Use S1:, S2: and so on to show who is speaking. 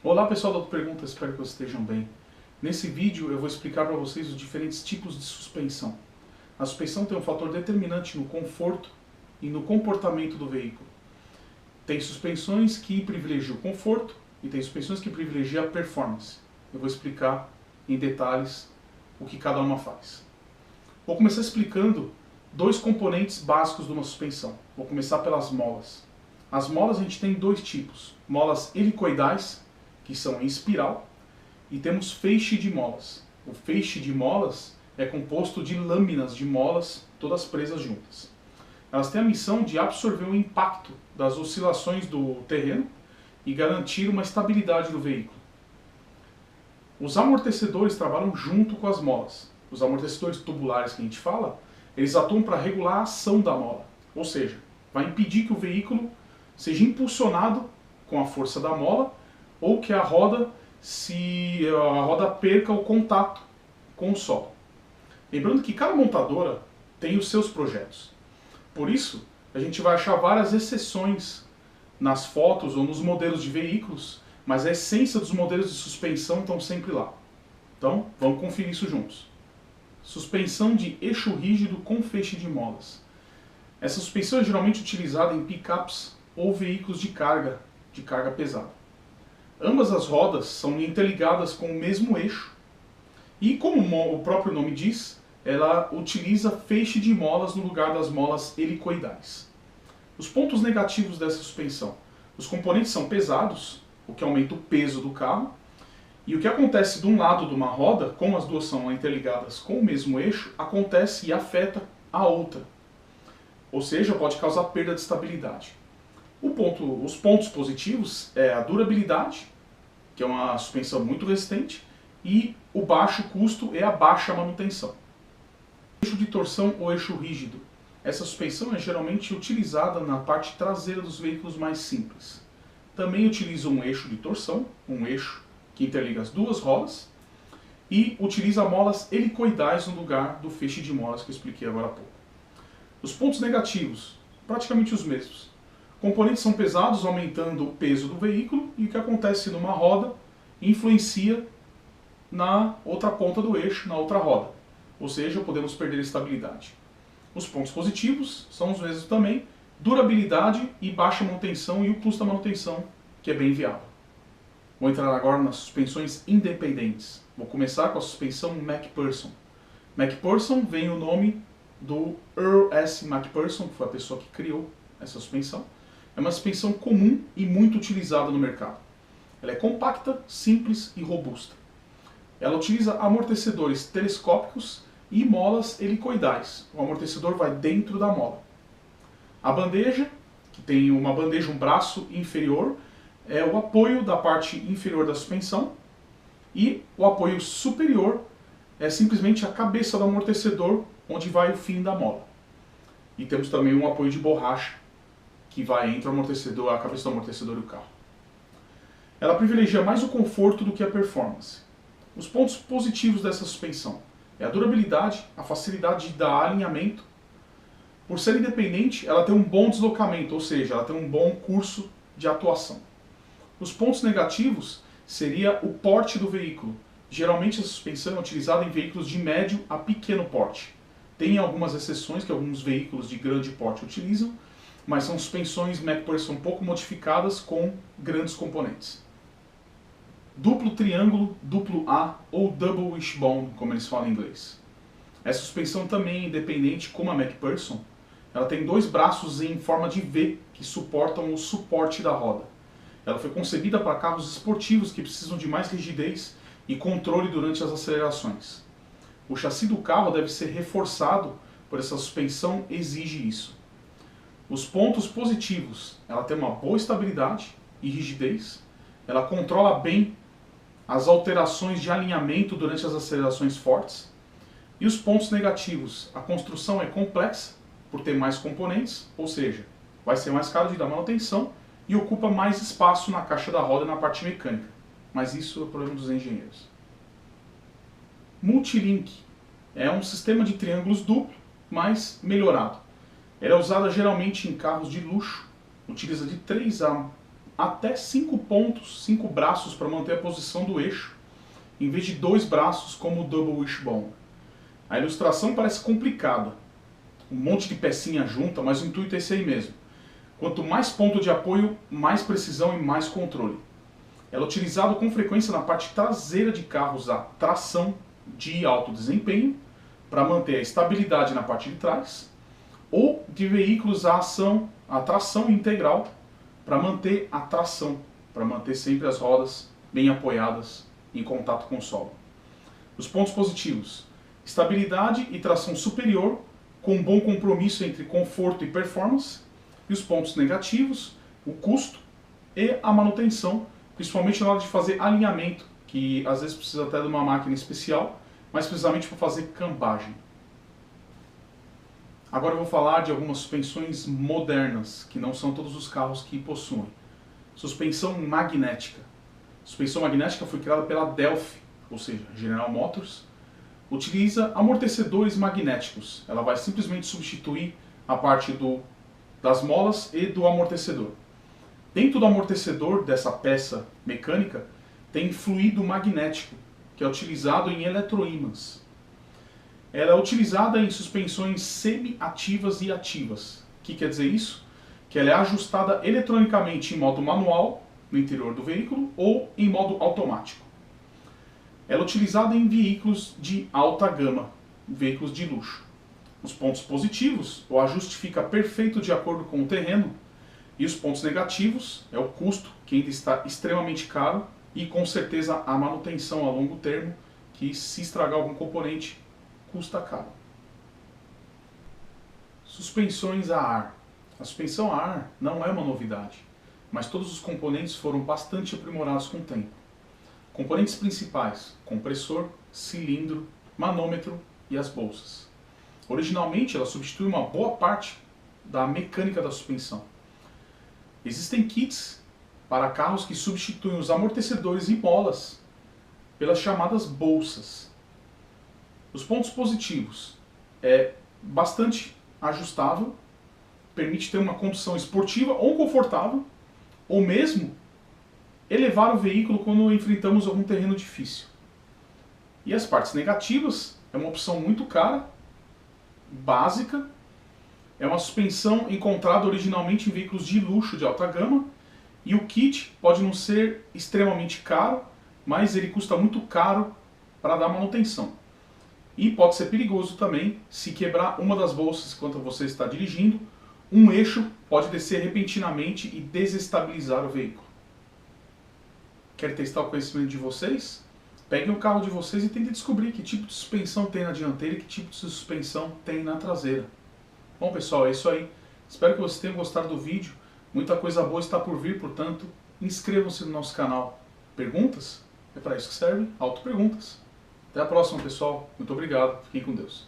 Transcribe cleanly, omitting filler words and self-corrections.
S1: Olá pessoal do Auto Perguntas, espero que vocês estejam bem. Nesse vídeo eu vou explicar para vocês os diferentes tipos de suspensão. A suspensão tem um fator determinante no conforto e no comportamento do veículo. Tem suspensões que privilegiam o conforto e tem suspensões que privilegiam a performance. Eu vou explicar em detalhes o que cada uma faz. Vou começar explicando dois componentes básicos de uma suspensão. Vou começar pelas molas. As molas a gente tem dois tipos. Molas helicoidais, que são em espiral, e temos feixe de molas. O feixe de molas é composto de lâminas de molas, todas presas juntas. Elas têm a missão de absorver o impacto das oscilações do terreno e garantir uma estabilidade do veículo. Os amortecedores trabalham junto com as molas. Os amortecedores tubulares que a gente fala, eles atuam para regular a ação da mola, ou seja, vai impedir que o veículo seja impulsionado com a força da mola ou que a roda perca o contato com o solo. Lembrando que cada montadora tem os seus projetos. Por isso, a gente vai achar várias exceções nas fotos ou nos modelos de veículos, mas a essência dos modelos de suspensão estão sempre lá. Então, vamos conferir isso juntos. Suspensão de eixo rígido com feixe de molas. Essa suspensão é geralmente utilizada em pickups ou veículos de carga pesada. Ambas as rodas são interligadas com o mesmo eixo e, como o próprio nome diz, ela utiliza feixe de molas no lugar das molas helicoidais. Os pontos negativos dessa suspensão. Os componentes são pesados, o que aumenta o peso do carro, e o que acontece de um lado de uma roda, como as duas são interligadas com o mesmo eixo, acontece e afeta a outra. Ou seja, pode causar perda de estabilidade. Os pontos positivos é a durabilidade, que é uma suspensão muito resistente, e o baixo custo é a baixa manutenção. Eixo de torção ou eixo rígido. Essa suspensão é geralmente utilizada na parte traseira dos veículos mais simples. Também utiliza um eixo de torção, um eixo que interliga as duas rodas, e utiliza molas helicoidais no lugar do feixe de molas que eu expliquei agora há pouco. Os pontos negativos, praticamente os mesmos. Componentes são pesados, aumentando o peso do veículo, e o que acontece numa roda influencia na outra ponta do eixo, na outra roda. Ou seja, podemos perder a estabilidade. Os pontos positivos são os mesmos também, durabilidade e baixa manutenção e o custo da manutenção, que é bem viável. Vou entrar agora nas suspensões independentes. Vou começar com a suspensão MacPherson. MacPherson vem o nome do Earl S. MacPherson, que foi a pessoa que criou essa suspensão. É uma suspensão comum e muito utilizada no mercado. Ela é compacta, simples e robusta. Ela utiliza amortecedores telescópicos e molas helicoidais. O amortecedor vai dentro da mola. A bandeja, que tem uma bandeja, um braço inferior, é o apoio da parte inferior da suspensão, e o apoio superior é simplesmente a cabeça do amortecedor, onde vai o fim da mola. E temos também um apoio de borracha, que vai entre o amortecedor, a cabeça do amortecedor e o carro. Ela privilegia mais o conforto do que a performance. Os pontos positivos dessa suspensão é a durabilidade, a facilidade de dar alinhamento. Por ser independente, ela tem um bom deslocamento, ou seja, ela tem um bom curso de atuação. Os pontos negativos seria o porte do veículo. Geralmente a suspensão é utilizada em veículos de médio a pequeno porte. Tem algumas exceções que alguns veículos de grande porte utilizam, mas são suspensões MacPherson um pouco modificadas com grandes componentes. Duplo triângulo, duplo A ou double wishbone, como eles falam em inglês. Essa suspensão também é independente, como a MacPherson. Ela tem dois braços em forma de V que suportam o suporte da roda. Ela foi concebida para carros esportivos que precisam de mais rigidez e controle durante as acelerações. O chassi do carro deve ser reforçado, por essa suspensão exige isso. Os pontos positivos, ela tem uma boa estabilidade e rigidez, ela controla bem as alterações de alinhamento durante as acelerações fortes. E os pontos negativos, a construção é complexa, por ter mais componentes, ou seja, vai ser mais caro de dar manutenção e ocupa mais espaço na caixa da roda e na parte mecânica. Mas isso é o problema dos engenheiros. Multilink é um sistema de triângulos duplo, mas melhorado. Ela é usada geralmente em carros de luxo, utiliza de 3 a até 5 pontos, 5 braços para manter a posição do eixo, em vez de 2 braços como o Double Wishbone. A ilustração parece complicada, um monte de pecinha junta, mas o intuito é esse aí mesmo. Quanto mais ponto de apoio, mais precisão e mais controle. Ela é utilizada com frequência na parte traseira de carros a tração de alto desempenho, para manter a estabilidade na parte de trás, ou de veículos a tração integral, para manter a tração, para manter sempre as rodas bem apoiadas em contato com o solo. Os pontos positivos: estabilidade e tração superior, com um bom compromisso entre conforto e performance. E os pontos negativos: o custo e a manutenção, principalmente na hora de fazer alinhamento, que às vezes precisa até de uma máquina especial, mas precisamente para fazer cambagem. Agora eu vou falar de algumas suspensões modernas, que não são todos os carros que possuem. Suspensão magnética. A suspensão magnética foi criada pela Delphi, ou seja, General Motors. Utiliza amortecedores magnéticos. Ela vai simplesmente substituir a parte das molas e do amortecedor. Dentro do amortecedor dessa peça mecânica tem fluido magnético, que é utilizado em eletroímãs. Ela é utilizada em suspensões semi-ativas e ativas. O que quer dizer isso? Que ela é ajustada eletronicamente em modo manual, no interior do veículo, ou em modo automático. Ela é utilizada em veículos de alta gama, veículos de luxo. Os pontos positivos: o ajuste fica perfeito de acordo com o terreno, e os pontos negativos é o custo, que ainda está extremamente caro, e com certeza a manutenção a longo termo, que se estragar algum componente, custa caro. Suspensões a ar. A suspensão a ar não é uma novidade, mas todos os componentes foram bastante aprimorados com o tempo. Componentes principais: compressor, cilindro, manômetro e as bolsas. Originalmente ela substitui uma boa parte da mecânica da suspensão. Existem kits para carros que substituem os amortecedores e molas pelas chamadas bolsas. Os pontos positivos: é bastante ajustável, permite ter uma condução esportiva ou confortável, ou mesmo elevar o veículo quando enfrentamos algum terreno difícil. E as partes negativas: é uma opção muito cara, básica, é uma suspensão encontrada originalmente em veículos de luxo de alta gama, e o kit pode não ser extremamente caro, mas ele custa muito caro para dar manutenção. E pode ser perigoso também se quebrar uma das bolsas enquanto você está dirigindo. Um eixo pode descer repentinamente e desestabilizar o veículo. Quer testar o conhecimento de vocês? Peguem o carro de vocês e tentem descobrir que tipo de suspensão tem na dianteira e que tipo de suspensão tem na traseira. Bom pessoal, é isso aí. Espero que vocês tenham gostado do vídeo. Muita coisa boa está por vir, portanto, inscrevam-se no nosso canal. Perguntas? É para isso que serve Autoperguntas. Até a próxima, pessoal. Muito obrigado. Fiquem com Deus.